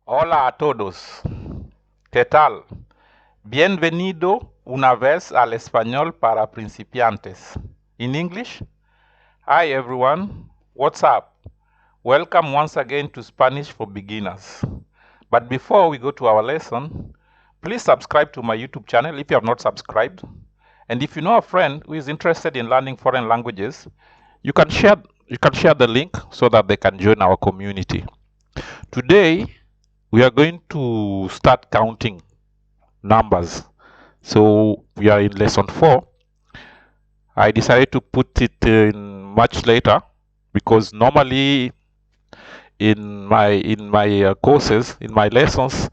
Hola a todos. ¿Qué tal? Bienvenido una vez al español para principiantes. In English? Hi everyone. What's up? Welcome once again to Spanish for Beginners. But before we go to our lesson, please subscribe to my YouTube channel if you have not subscribed. And if you know a friend who is interested in learning foreign languages, you can share the link so that they can join our community. Today we are going to start counting numbers. So we are in lesson 4. I decided to put it in much later because normally in my courses, in my lessons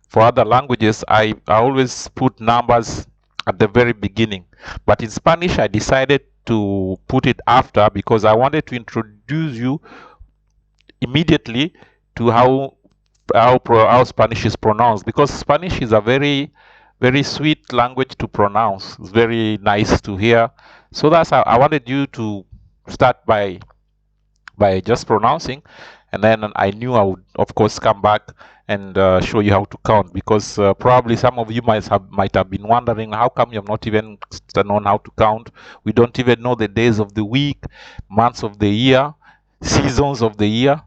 for other languages, I always put numbers at the very beginning. But in Spanish, I decided to put it after because I wanted to introduce you immediately to how Spanish is pronounced, because Spanish is a very sweet language to pronounce. It's very nice to hear. So that's how I wanted you to start by just pronouncing, and then I knew I would of course come back and show you how to count, because probably some of you might have been wondering how come you have not even known how to count. We don't even know the days of the week, months of the year, seasons of the year.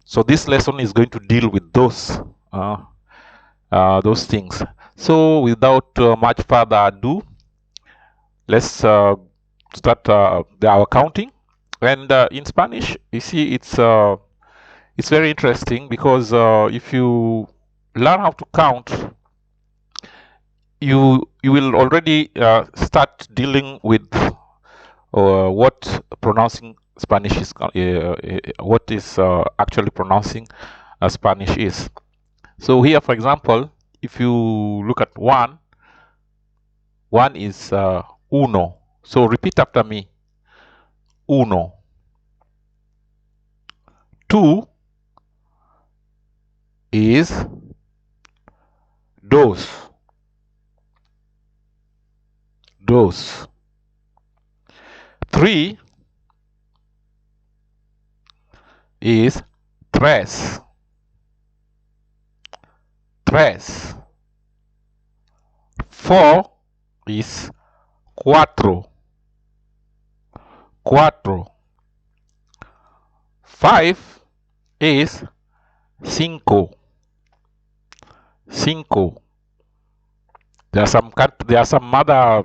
So this lesson is going to deal with those things. So without much further ado, let's start our counting. And in Spanish, you see, it's very interesting because if you learn how to count, you will already start dealing with what pronouncing Spanish is, what is actually pronouncing Spanish is. So here, for example, if you look at one is uno. So repeat after me. Uno. Two is dos. Dos. Three is tres. Tres. Four is cuatro. Cuatro. Five is cinco. Cinco. There are some other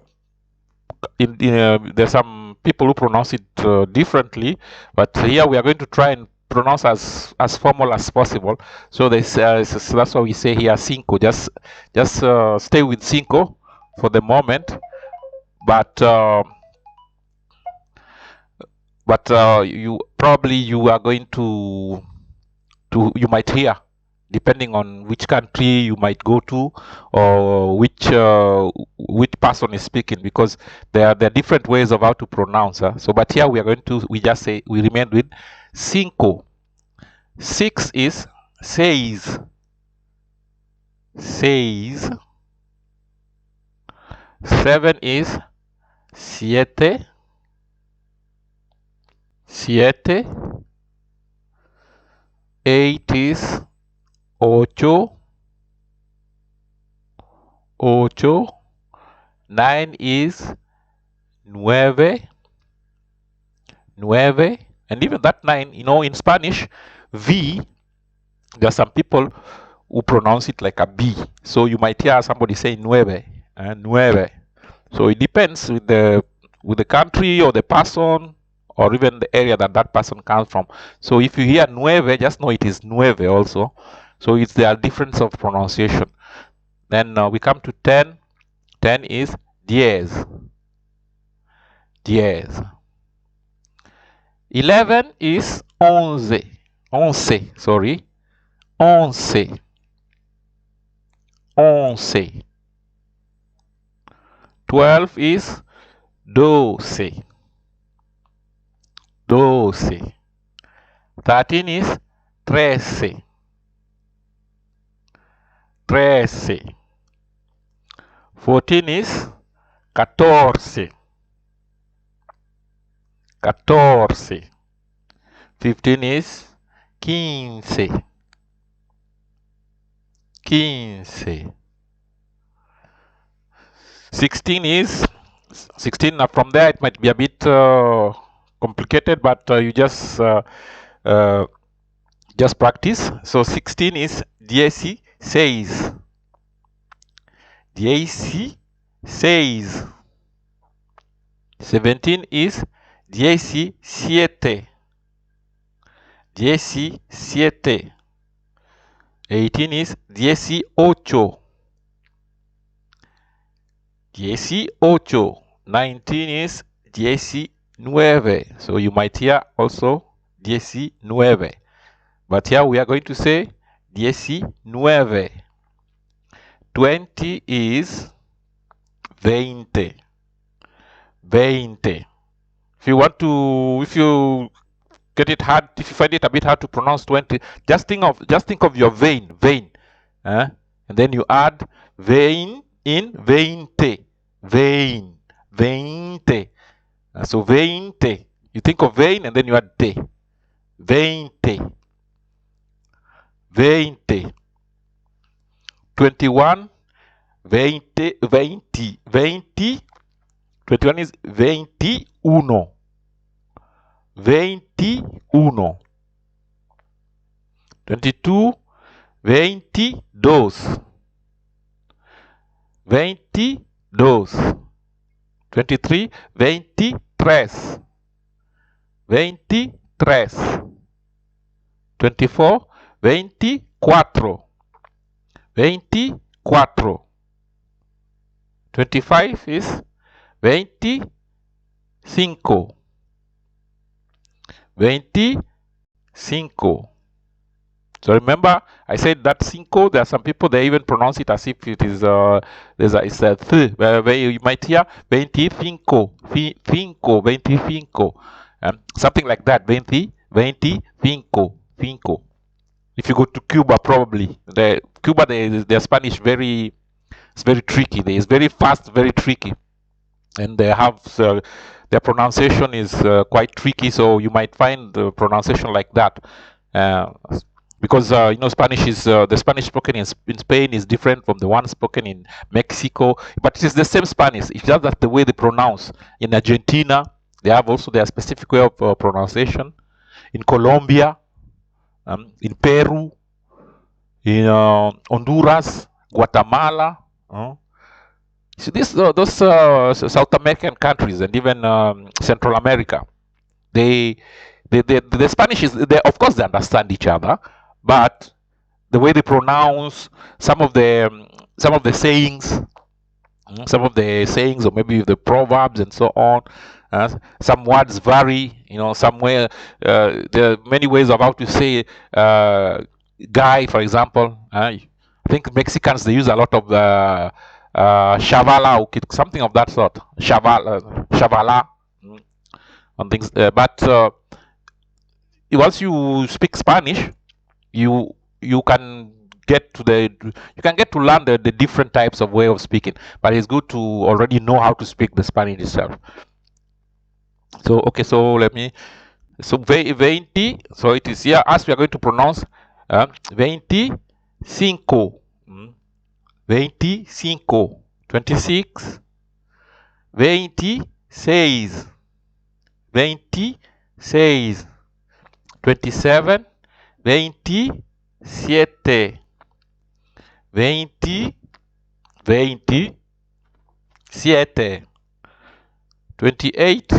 there's some people who pronounce it differently, but here we are going to try and pronounce as formal as possible. So that's why we say here cinco. Just stay with cinco for the moment, but you are going to you might hear, depending on which country you might go to or which person is speaking, because there are different ways of how to pronounce. So but here we remain with cinco. Six is seis. Seis. Seven is siete. Siete. Eight is ocho. Ocho. Nine is nueve. Nueve. And even that nine, in Spanish, V, there are some people who pronounce it like a B. So you might hear somebody say nueve. Nueve. So it depends with the country or the person, or even the area that person comes from. So if you hear nueve, just know it is nueve also. So there are difference of pronunciation. Then we come to 10. 10 is diez. Diez. 11 is once. Once, sorry. Once. Once. 12 is doce. Doce. 13 is trece. Trece. 14 is catorce. Catorce. 15 is quince. 15. 16 is 16. From there, it might be a bit complicated, but you just practice. So 16 is 16. 16. 17 is 17. 17. 18 is 18. 18. 19 is 19. So you might hear also 19. But here we are going to say 19. 20 is 20. 20. If you get it hard, if you find it a bit hard to pronounce 20, just think of your vein, and then you add vein in 20. Vein. So 20. You think of vein and then you add te. 20. 20. 21. 20. 20. 20. 21 is 21. 21. 22. 22. 22. 23. 23. 23. 24. 24. 24. 25 is 25. 25. So remember, I said that cinco. There are some people they even pronounce it as if it is it's a th. Where you might hear 25, 25, something like that. 20, 25. If you go to Cuba, probably their Spanish it's very tricky. It's very fast, very tricky, and they have their pronunciation is quite tricky. So you might find the pronunciation like that. Because Spanish is the Spanish spoken in Spain is different from the one spoken in Mexico, but it is the same Spanish. It's just that the way they pronounce. In Argentina, they have also their specific way of pronunciation. In Colombia, in Peru, in Honduras, Guatemala. So those South American countries and even Central America, the Spanish is of course they understand each other. But the way they pronounce some of the sayings, or maybe the proverbs and so on, some words vary. Somewhere there are many ways of how to say guy, for example. I think Mexicans they use a lot of the chavala, something of that sort. Chavala, on things. But once you speak Spanish, you can get to learn the different types of way of speaking, but it's good to already know how to speak the Spanish itself. So okay, so let me 20. So it is here as we are going to pronounce 25. 25. 26. 26. 26. 27. 27. 27. 28. 28. 28.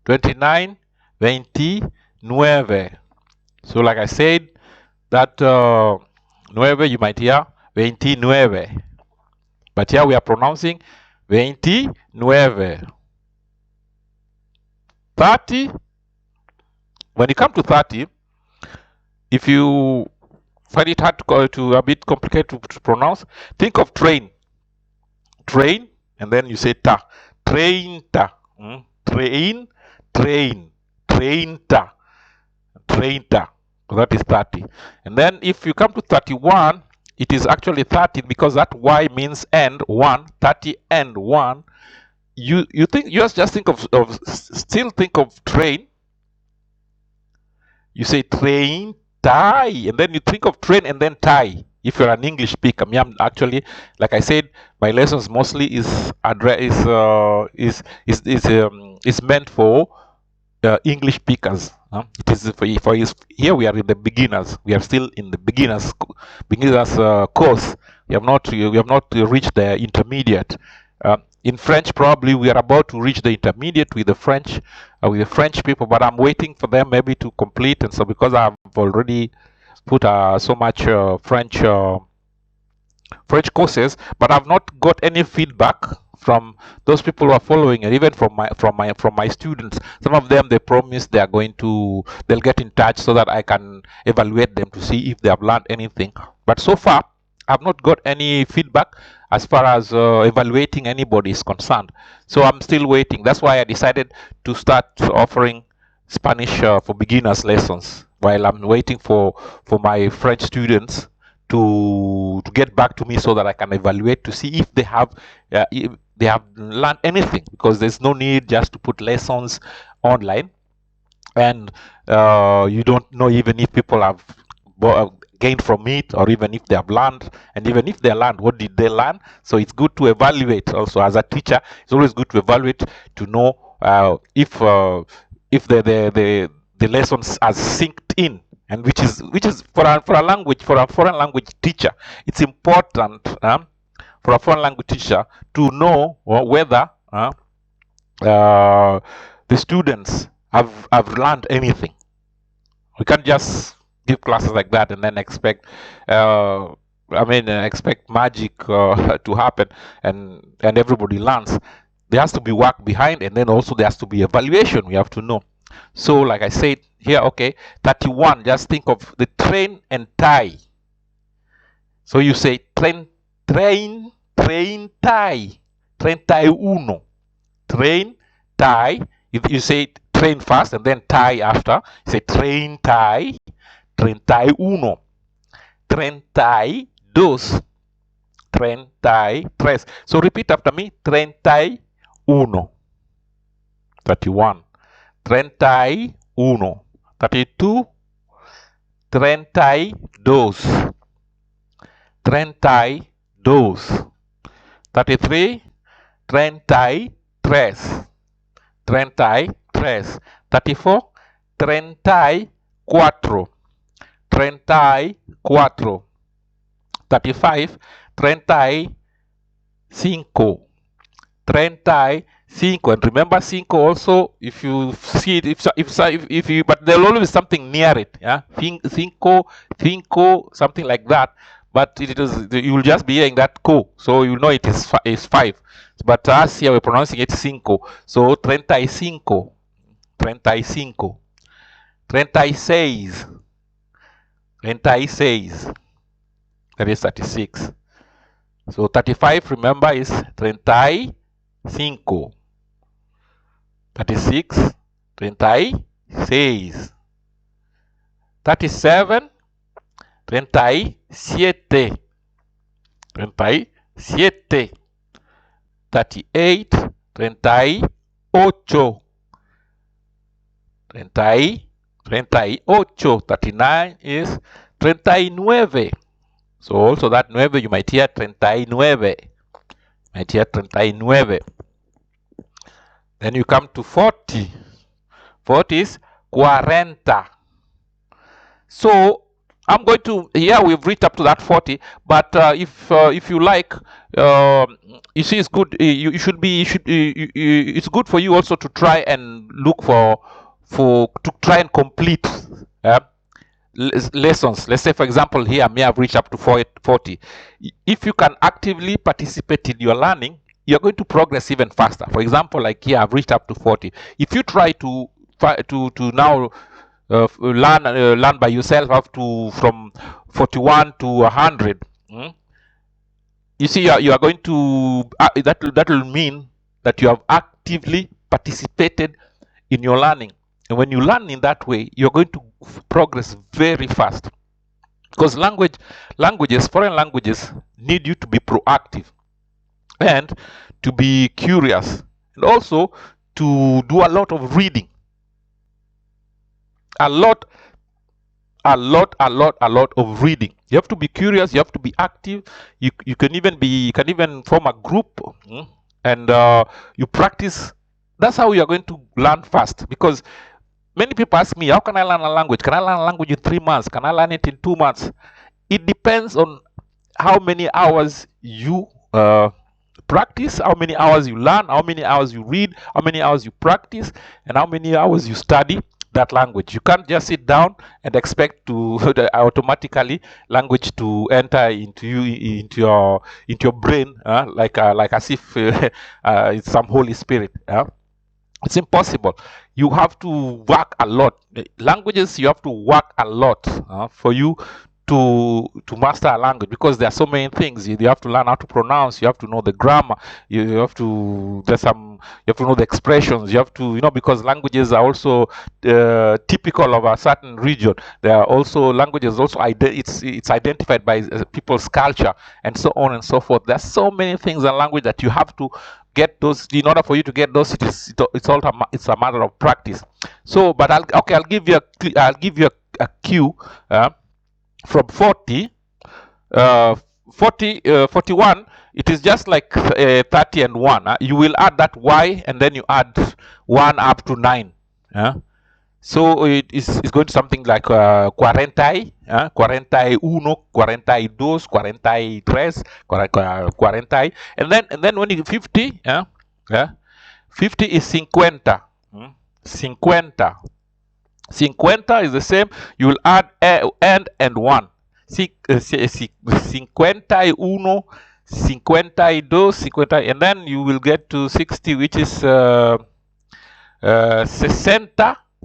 29. 29. So like I said, that 9 you might hear 29. But here we are pronouncing 29. 30. When you come to 30, if you find it hard to a bit complicated to pronounce, think of train. Train, and then you say ta. Train ta. Train, train, train ta. Train ta. So that is 30. And then if you come to 31, it is actually 30 because that Y means end, 1, 30 and 1. You just think of train, You say train, tie, and then you think of train and then tie. If you're an English speaker, me, I'm actually, like I said, my lessons mostly is meant for English speakers. It is here we are in the beginners. We are still in the beginners course. We have not reached the intermediate. In French, probably we are about to reach the intermediate with the French people, but I'm waiting for them maybe to complete. And so because I've already put so much French courses, but I've not got any feedback from those people who are following it, even from my students. Some of them, they promise they'll get in touch so that I can evaluate them to see if they have learned anything. But so far, I've not got any feedback as far as evaluating anybody is concerned. So I'm still waiting. That's why I decided to start offering Spanish for beginners lessons while I'm waiting for my French students to get back to me so that I can evaluate to see if they have learned anything, because there's no need just to put lessons online and you don't know even if people have gained from it, or even if they have learned, and even if they learned, what did they learn? So it's good to evaluate. Also, as a teacher, it's always good to evaluate to know if the lessons are synced in, and which is for a foreign language teacher, it's important for a foreign language teacher to know whether the students have learned anything. We can't just give classes like that and then expect expect magic to happen and everybody learns. There has to be work behind, and then also there has to be evaluation. We have to know. So like I said here, okay, 31, just think of the train and tie. So you say train, tie, uno, train, tie. If you say train first and then tie after, you say train, tie, 31, 32, 33. So repeat after me, 31, 31, 31, 32, 32, 32, 33, 33, 33, 34, 34, 34, 35, 35, 35, and remember 5 also. If you see it, if you, but there'll always be something near it, yeah, 5, something like that. But you will just be hearing that co, so you know it is 5. But us here we're pronouncing it 5. So 35, 35, 36, 36. That is 36. So 35, remember, is 35. 36, 36. 37, 37. 37. 38, 38. 38. 39 is 39. So also that 9 you might hear 39. Might hear 39. Then you come to 40. 40 is 40. So I'm going to, here we've reached up to that 40, but if you like, you see, it's good. It's good for you also to try and look to try and complete lessons. Let's say, for example, here I may have reached up to 40. If you can actively participate in your learning, you're going to progress even faster. For example, like here I've reached up to 40. If you try to now learn by yourself up to from 41 to 100, you see, you are going to that will mean that you have actively participated in your learning. And when you learn in that way, you're going to progress very fast, because foreign languages need you to be proactive and to be curious, and also to do a lot of reading. A lot a lot of reading. You have to be curious, you have to be active. You can even form a group, and you practice. That's how you are going to learn fast, because many people ask me, how can I learn a language? Can I learn a language in 3 months? Can I learn it in 2 months? It depends on how many hours you practice, how many hours you learn, how many hours you read, how many hours you practice, and how many hours you study that language. You can't just sit down and expect to automatically language to enter into your brain, like as if it's some Holy Spirit. It's impossible. You have to work a lot. Languages, you have to work a lot for you to master a language, because there are so many things. You have to learn how to pronounce, you have to know the grammar, you have to know the expressions, you have to, because languages are also typical of a certain region. There are also languages it's identified by people's culture, and so on and so forth. There's so many things in language that you have to get those. In order for you to get those, it's a matter of practice. So, but I'll give you a cue. From 41, it is just like 30 and 1. You will add that y, and then you add 1 up to 9. So it's going to something like 40, 41, 42, 43, 40. And then when you 50, 50 is 50. 50. 50 is the same. You will add and 1. 51, 52, 50, and then you will get to 60, which is 60.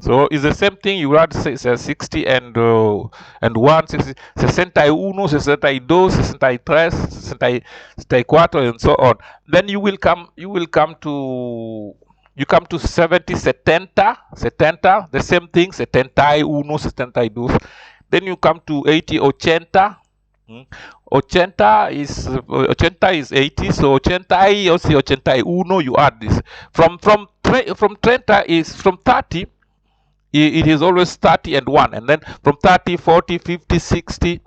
So it's the same thing. You add 60 and 1, 61, 62, 63, 64, and so on. Then you come to 70, 70, the same thing, 71, 72. Then you come to 80, 80. 80 is 80, so 80 also 81. You add this. From 30 is from 30. It is always 30 and 1, and then from 30, 40, 50, 60,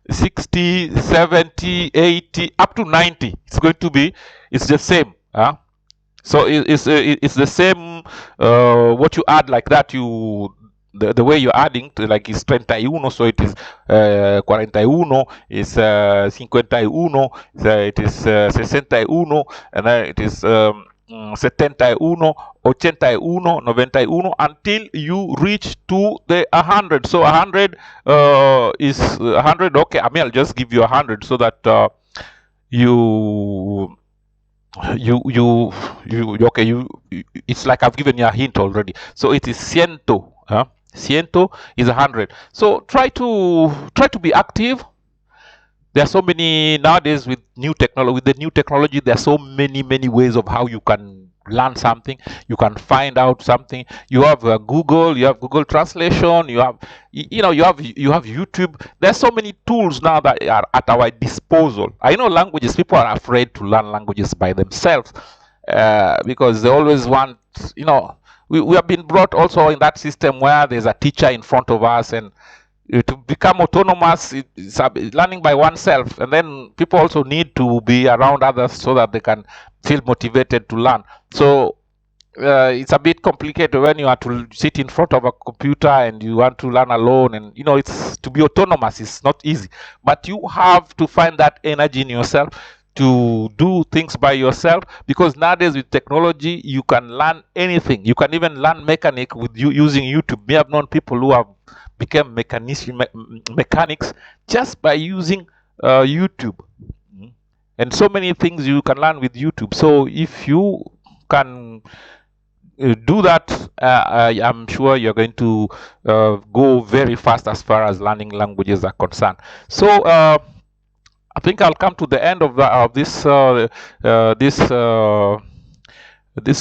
60, 70, 80, up to 90. It's going to be, it's the same. So it's the same. What you add like that, the way you're adding to, like, is 31, so it is 41, is 51, it is 61, and then it is 71, 81, 91, until you reach to the 100. So 100 is 100. Okay, I mean, I'll just give you 100 so that it's like I've given you a hint already. So it is ciento. Ciento is 100. So try to be active. There are so many nowadays with the new technology. There are so many ways of how you can learn something. You can find out something. You have Google. You have Google Translation. You have YouTube. There are so many tools now that are at our disposal. I know languages. People are afraid to learn languages by themselves because they always want. We have been brought also in that system where there's a teacher in front of us, and to become autonomous, it's learning by oneself. And then people also need to be around others so that they can feel motivated to learn. So it's a bit complicated when you have to sit in front of a computer and you want to learn alone. And it's to be autonomous. It's not easy, but you have to find that energy in yourself to do things by yourself, because nowadays with technology you can learn anything. You can even learn mechanic with using YouTube. We have known people who have become mechanics just by using YouTube, and so many things you can learn with YouTube. So if you can do that, I'm sure you're going to go very fast as far as learning languages are concerned. So I think I'll come to the end of this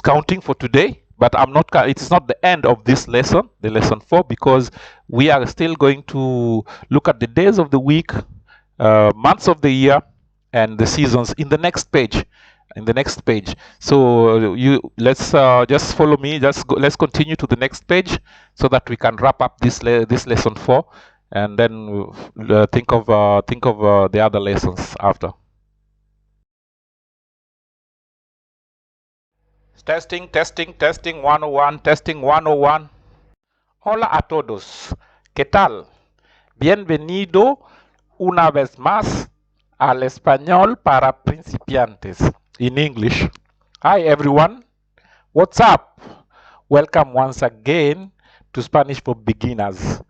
counting for today. But it's not the end of this lesson, the lesson 4, because we are still going to look at the days of the week, months of the year, and the seasons in the next page. in the next page. So you let's just follow me. Let's continue to the next page so that we can wrap up this lesson 4, and then think of the other lessons after. Testing 101, testing 101. Hola a todos. ¿Qué tal? Bienvenido una vez más al Español para principiantes. In English. Hi everyone. What's up? Welcome once again to Spanish for Beginners.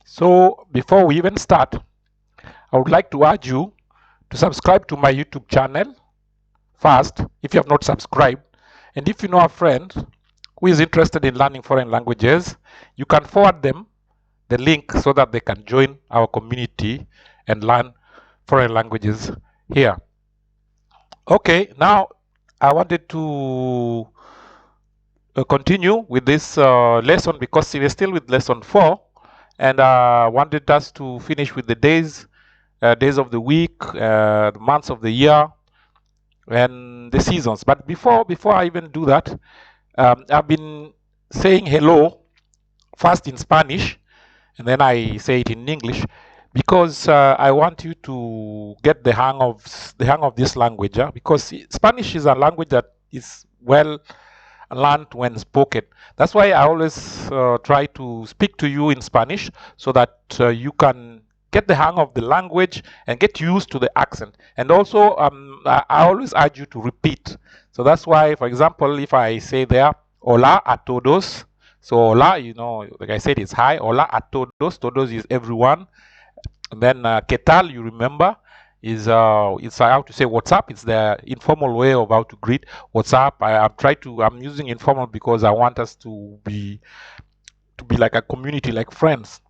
So before we even start, I would like to urge you to subscribe to my YouTube channel first if you have not subscribed. And if you know a friend who is interested in learning foreign languages, you can forward them the link so that they can join our community and learn foreign languages here. Okay, now I wanted to continue with this lesson because we're still with lesson 4, and I wanted us to finish with the days of the week, the months of the year, and the seasons. But before I even do that, I've been saying hello first in Spanish, and then I say it in English, because I want you to get the hang of this language. Because Spanish is a language that is well learned when spoken. That's why I always try to speak to you in Spanish so that you can get the hang of the language and get used to the accent. And also, I always urge you to repeat. So that's why, for example, if I say there, hola a todos. So hola, you know, like I said, it's hi. Hola a todos. Todos is everyone. And then ¿qué tal? You remember is it's how to say what's up. It's the informal way of how to greet. What's up? I'm using informal because I want us to be like a community, like friends.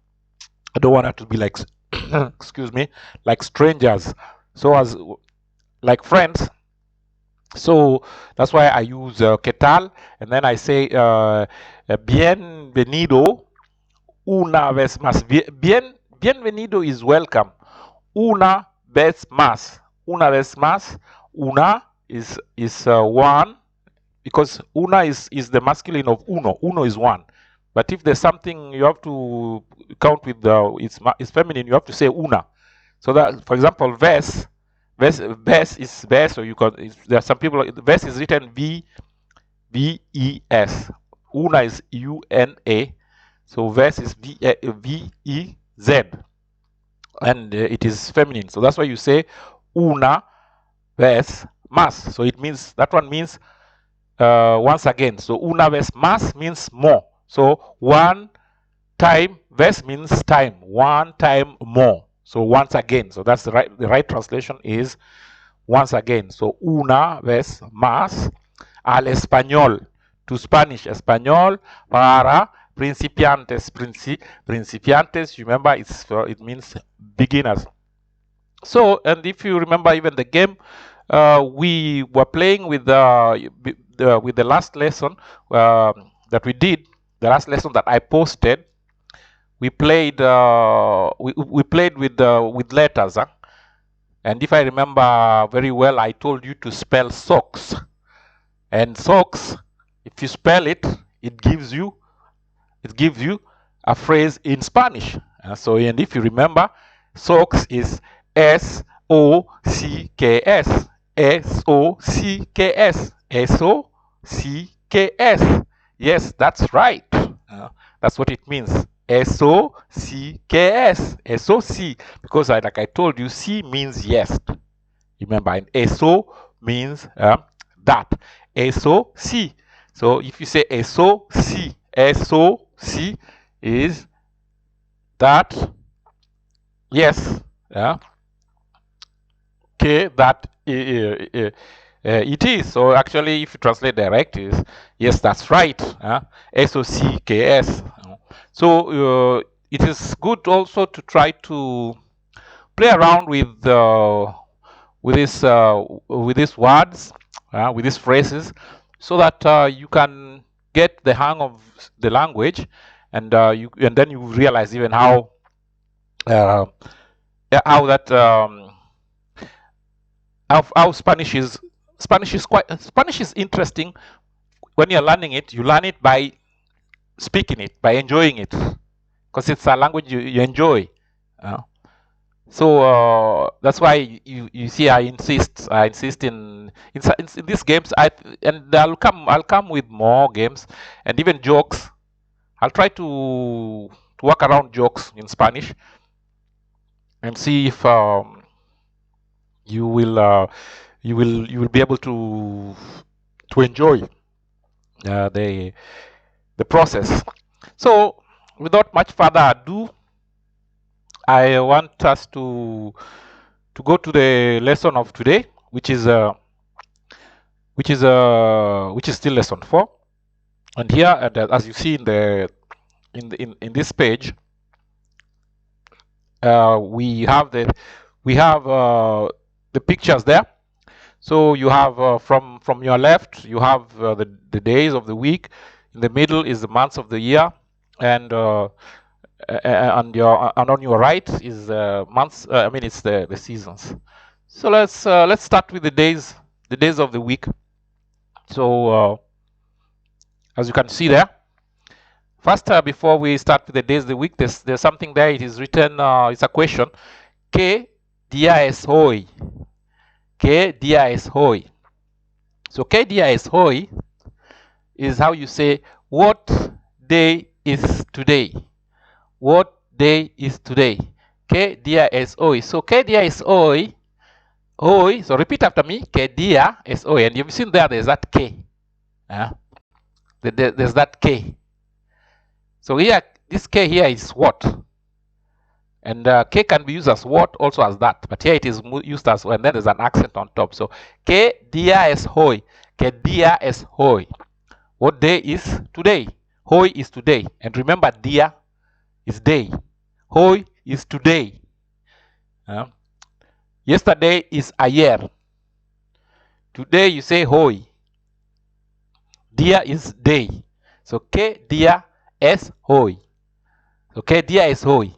I don't want us to be like excuse me, like strangers. So as like friends. So that's why I use ¿qué tal? And then I say bienvenido una vez más. Bienvenido is welcome. Una vez más. Una vez más. Una is one, because una is the masculine of uno. Uno is one. But if there's something you have to count with, it's feminine, you have to say una. So that, for example, vez is vez, or you can. There are some people. Vez is written V-E-S. Una is U-N-A. So vez is V-E-Z, and it is feminine. So that's why you say una vez más. So it means, that one means once again. So una vez más means more. So one time, vez means time, one time more. So once again. So that's the right translation is once again. So una vez más al español, to Spanish. Español para principiantes. Principiantes, remember, it means beginners. So, and if you remember even the game, we were playing with the last lesson that we did, the last lesson that I posted. We played we played with letters, and if I remember very well, I told you to spell socks. And socks, if you spell it, it gives you a phrase in Spanish. So, and if you remember, socks is S-O-C-K-S. S-O-C-K-S. S-O-C-K-S. Yes, that's right. That's what it means. S-O-C-K-S. S-O-C. Because like I told you, C means yes. Remember, and S-O means that. S-O-C. So if you say S-O-C, S-O-C is that, yes, okay, that it is. So actually, if you translate direct, is yes, that's right. S-O-C-K-S. So it is good also to try to play around with these words, with these phrases, so that you can get the hang of the language, and then you realize even how Spanish is Spanish is interesting. When you're learning it, you learn it by speaking it, by enjoying it, because it's a language you enjoy. So that's why you see I insist in these games. And I'll come with more games and even jokes. I'll try to work around jokes in Spanish and see if you will be able to enjoy the process. So without much further ado, I want us to go to the lesson of today, which is still lesson 4. And here, as you see in this page, we have the pictures there. So you have from your left, you have the days of the week. In the middle is the months of the year, and on your right is months. It's the seasons. So let's start with the days of the week. So as you can see there, first, before we start with the days of the week, there's something there. It is written. It's a question. ¿Qué día es hoy? ¿Qué día es hoy? So ¿qué día es hoy is how you say what day is today. What day is today? ¿Qué día es hoy? So ¿qué día es hoy? Hoy. So repeat after me. ¿Qué día es hoy? And you've seen there's that ¿qué. There's that ¿qué. So here, this ¿qué here is what. And ¿qué can be used as what, also as that. But here it is used as, and then there's an accent on top. So ¿qué día es hoy? ¿Qué día es hoy? What day is today? Hoy is today. And remember, día is day. Hoy is today. Yesterday is ayer. Today you say hoy. Día is day. So ¿qué día es hoy? So ¿qué día es hoy?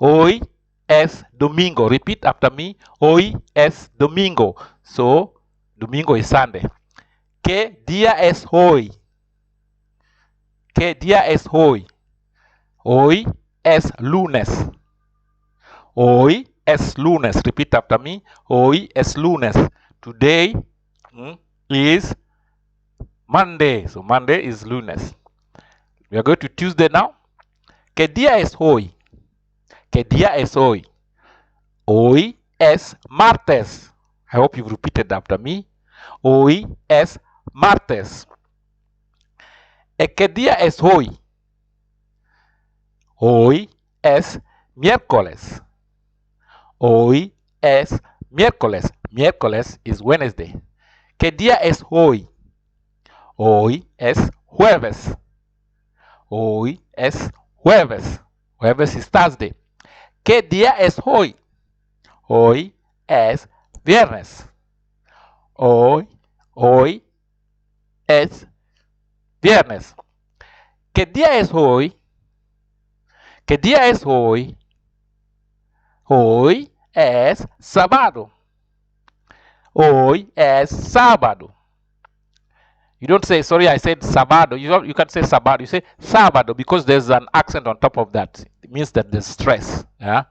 Hoy es domingo. Repeat after me. Hoy es domingo. So domingo is Sunday. ¿Qué día es hoy? ¿Qué día es hoy? Hoy es lunes. Hoy es lunes. Repeat after me. Hoy es lunes. Today is Monday. So Monday is lunes. We are going to Tuesday now. ¿Qué día es hoy? ¿Qué día es hoy? Hoy es martes. I hope you've repeated after me. Hoy es martes. ¿Qué día es hoy? Hoy es miércoles. Hoy es miércoles. Miércoles is Wednesday. ¿Qué día es hoy? Hoy es jueves. Hoy es jueves. Jueves is Thursday. ¿Qué día es hoy? Hoy es viernes. Hoy es viernes. ¿Qué día es hoy? ¿Qué día es hoy? Hoy es sábado. Hoy es sábado. You don't say, sorry, I said sábado. You can say sábado. You say sábado because there's an accent on top of that. It means that there's stress. Yeah?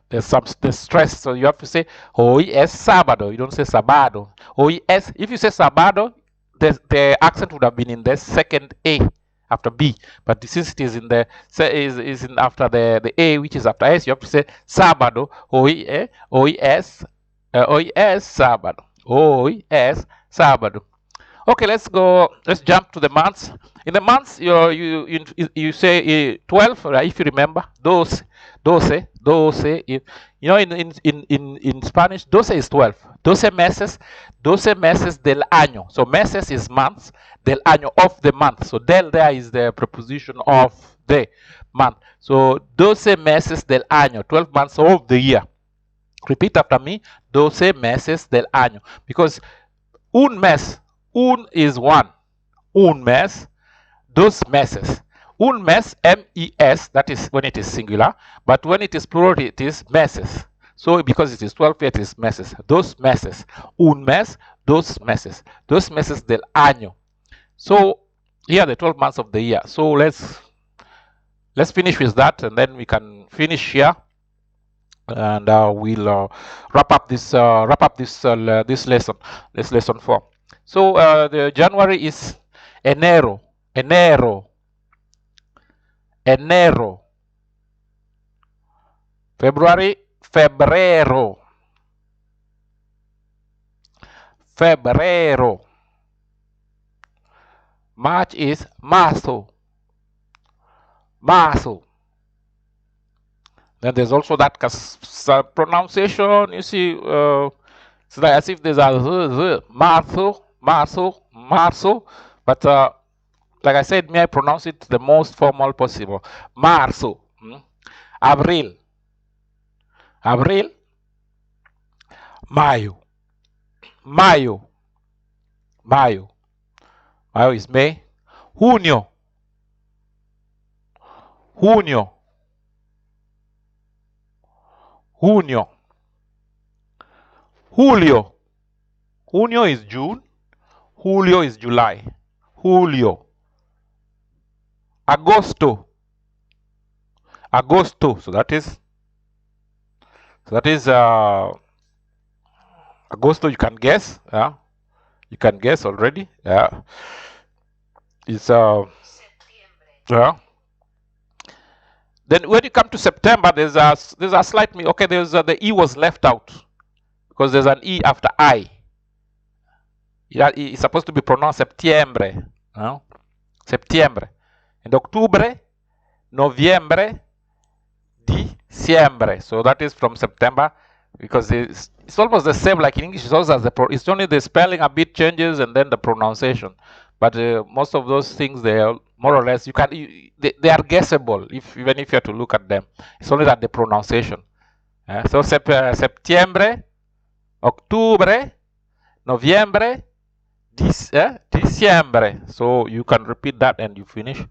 There's stress. So you have to say, hoy es sábado. You don't say sábado. Hoy es, if you say sábado, the accent would have been in the second A after B. But since it is in the is in after the A, which is after S, you have to say sábado. Hoy es sábado. Hoy es sábado. Okay, let's go. Let's jump to the months. In the months, you say 12, right? If you remember, 12. You know, in Spanish, 12 is 12. 12 meses del año. So meses is months, del año of the month. So del there is the preposition of the month. So 12 meses del año, 12 months of the year. Repeat after me, 12 meses del año. Because un mes, un is one. Un mes, dos meses. Un mes, M-E-S, that is when it is singular. But when it is plural, it is meses. So because it is 12, it is meses. Dos meses. Un mes, dos meses. Dos meses del año. So here are the 12 months of the year. So let's finish with that, and then we can finish here, and we'll wrap up this this lesson 4. So the January is enero. February, febrero. March is marzo. Then there's also that pronunciation. You see, it's like as if there's a marzo. But like I said, may I pronounce it the most formal possible? Marzo. Abril. Mayo is May. Junio. Julio is June. Julio is July. Agosto. So that is Agosto. You can guess. You can guess already. It's Then when you come to September, there's a slight the E was left out because there's an E after I. It's supposed to be pronounced septiembre. Septiembre. And Octubre, Noviembre, Diciembre. So that is from September, because it's almost the same like in English. It's also it's only the spelling a bit changes and then the pronunciation. But most of those things, they are more or less, they are guessable even if you have to look at them. It's only that the pronunciation. So Septiembre, Octubre, Noviembre, Diciembre. So you can repeat that and you finish.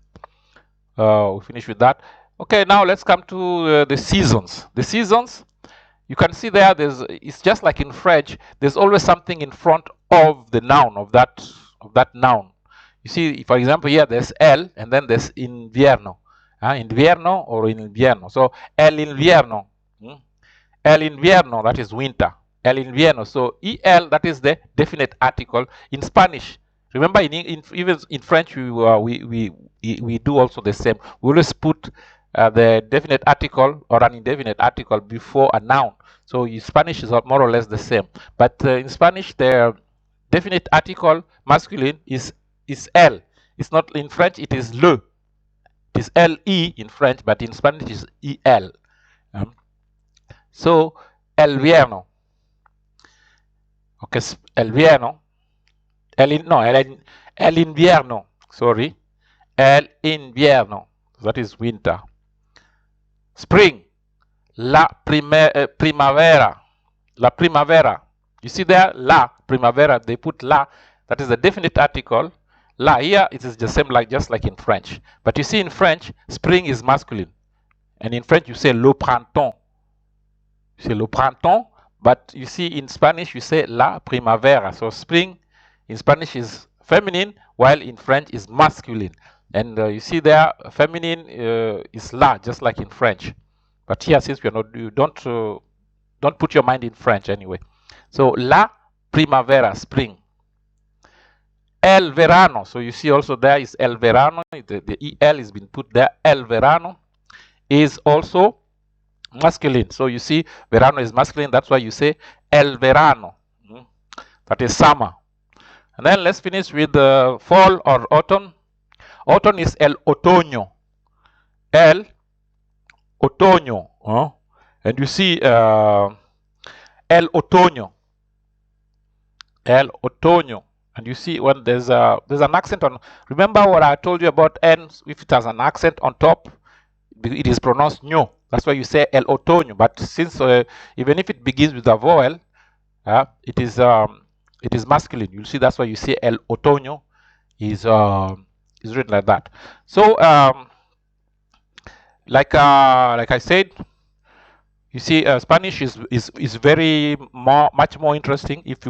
We finish with that. Okay, now let's come to the seasons. The seasons, you can see there. It's just like in French. There's always something in front of the noun of that noun. You see, for example, here there's el, and then there's invierno. Invierno or invierno. So el invierno. El invierno, that is winter. El invierno. So el, that is the definite article in Spanish. Remember, even in French, we do also the same. We always put the definite article or an indefinite article before a noun. So in Spanish is more or less the same. But in Spanish, the definite article masculine is el. It's not in French. It is le. It is le in French, but in Spanish it is el. So el invierno. Okay, el invierno. El invierno. Sorry, el invierno. That is winter. Spring. La primavera. La primavera. You see there, la primavera. They put la. That is the definite article. La, here it is the same just like in French. But you see in French, spring is masculine. And in French you say le printemps. You say le printemps, but you see in Spanish you say la primavera. So spring in Spanish is feminine, while in French is masculine. And you see there, feminine is la, just like in French. But here, since we are not, you don't put your mind in French anyway. So la primavera, spring. El verano. So you see also there is el verano. The el has been put there. El verano is also masculine. So you see, verano is masculine. That's why you say el verano. That is summer. And then let's finish with fall or autumn. Autumn is el otoño. El otoño. And you see el otoño. El otoño. And you see when there's an accent on. Remember what I told you about n? If it has an accent on top, it is pronounced ño. That's why you say el otoño. But since even if it begins with a vowel, it is masculine. You'll see that's why you say el otoño is written like that. So like I said, You see, Spanish is very much more interesting if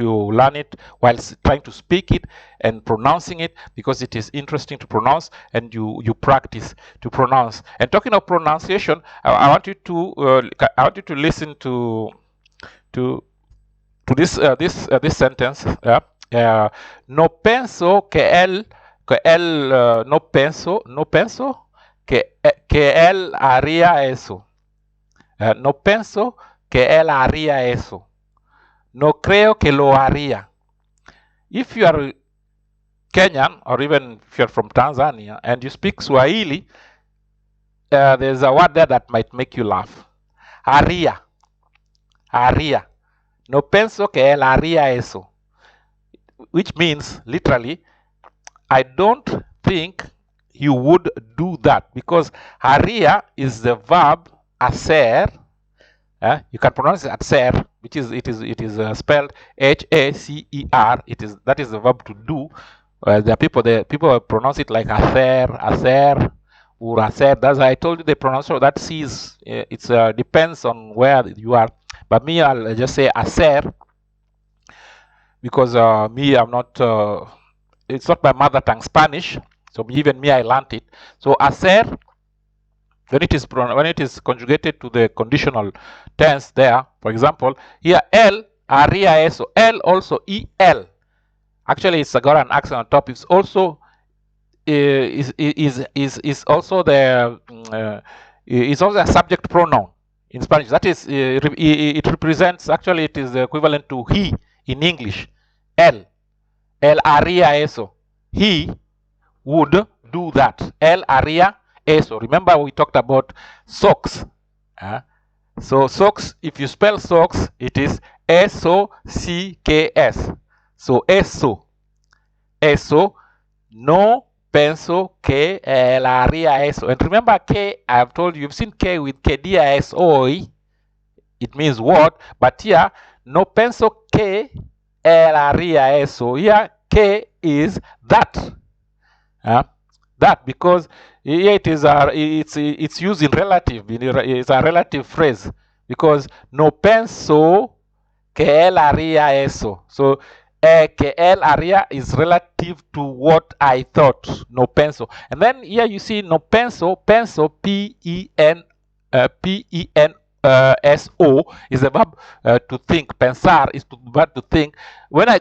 you learn it while trying to speak it and pronouncing it, because it is interesting to pronounce and you practice to pronounce. And talking of pronunciation, I want you to listen to this sentence. No pienso que él no pienso que él haría eso. No pienso que él haría eso. No creo que lo haría. If you are Kenyan, or even if you're from Tanzania and you speak Swahili, there's a word there that might make you laugh. Haría. Haría. No pienso que él haría eso. Which means, literally, I don't think you would do that, because haría is the verb hacer. You can pronounce it hacer, which is it is spelled H-A-C-E-R. That is the verb to do. The people pronounce it like hacer, or hacer. That's why I told you the pronunciation that C is it depends on where you are. But me, I'll just say hacer, because me, I'm not. It's not my mother tongue Spanish, so even me, I learned it. So hacer, when it is conjugated to the conditional tense there, for example, here él haría eso. Él also el. Actually, it's got an accent on top. It's also is also the is also a subject pronoun in Spanish. That is, it represents. Actually, it is the equivalent to he in English. Él haría eso. He would do that. Él haría eso. Remember, we talked about socks. So socks, if you spell socks, it is S-O-C-K-S. So eso. Eso. No pienso que él haría eso. And remember, que, I've told you, you've seen que with que dia es hoy. It means what? But here, no pienso que él haría eso. Here, que is that. That, because here it is it's used in relative. It's a relative phrase, because no pienso que él haría eso. So que él haría is relative to what I thought. No pienso. And then here you see no pienso, P-E-N-S-O is the verb to think. Pensar is the verb to think. When I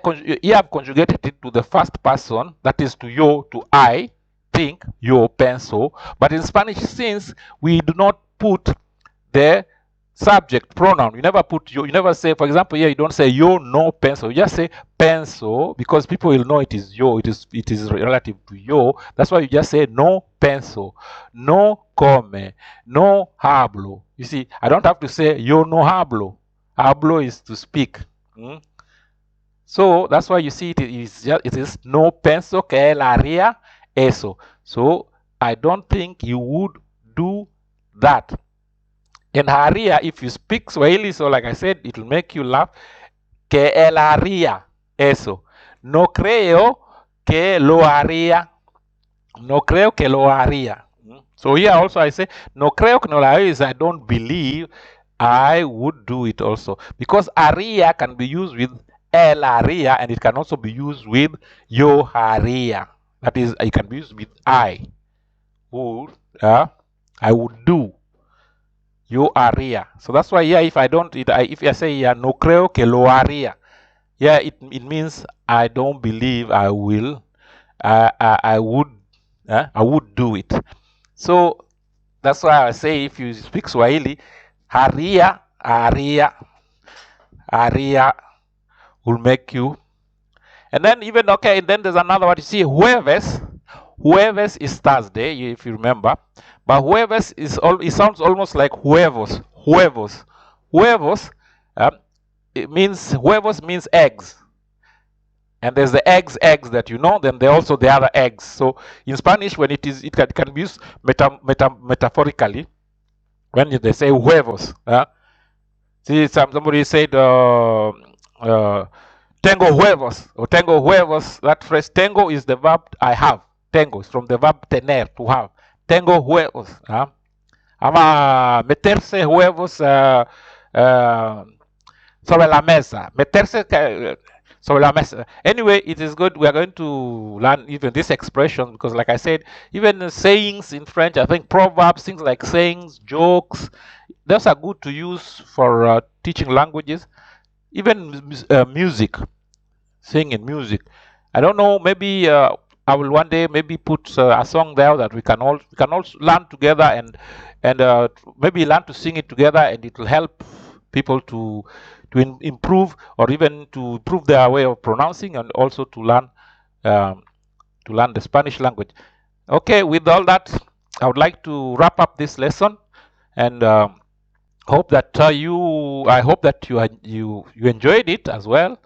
have conjugated it to the first person, that is to yo, to I, think, yo pienso. But in Spanish, since we do not put the subject pronoun, you never put yo, you never say, for example, here you don't say yo no pienso, you just say pienso, because people will know it is yo, it is relative to yo. That's why you just say no pienso, no come, no hablo. You see, I don't have to say yo no hablo. Hablo is to speak. So that's why you see it is no pienso que él haría eso. So I don't think you would do that. And haría, if you speak Swahili, so like I said, it will make you laugh. Que él haría eso. No creo que lo haría. No creo que lo haría. So here also I say, no creo que no lo haría is I don't believe I would do it also. Because haría can be used with él haría, and it can also be used with yo haría. That is, it can be used with I would do. Yo haría. So that's why here, if I don't, if I say here, no creo que lo haría, yeah, it means I don't believe I will. I would do it. So that's why I say, if you speak Swahili, haría will make you. And then even, okay, then there's another one. You see, jueves is Thursday, if you remember. But jueves it sounds almost like huevos. Huevos means eggs. And there's the eggs that you know, then there are also the other eggs. So in Spanish, when it can be used metaphorically. When they say huevos. See, somebody said, tengo huevos, or tengo huevos. That phrase, tengo, is the verb I have. Tengo is from the verb tener, to have. Tengo huevos. Ama meterse huevos sobre la mesa. Meterse sobre la mesa. Anyway, it is good. We are going to learn even this expression because, like I said, even sayings in French, I think proverbs, things like sayings, jokes, those are good to use for teaching languages. Even music, singing music. I don't know. Maybe I will one day maybe put a song there that we can also learn together and maybe learn to sing it together, and it will help people to improve or even to improve their way of pronouncing and also um, to learn the Spanish language. Okay, with all that, I would like to wrap up this lesson and hope that I hope that you enjoyed it as well,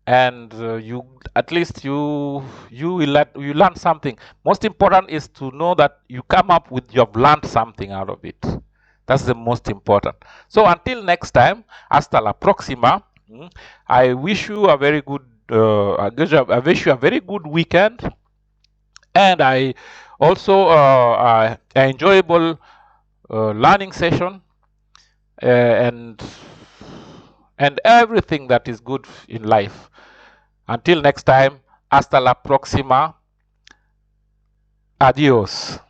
and you at least you learn something. Most important is to know that you come up with you've learned something out of it. That's the most important. So until next time, hasta la próxima. I wish you a very good I wish you a very good weekend, and I also an enjoyable learning session, and everything that is good in life. Until next time, hasta la próxima. Adiós.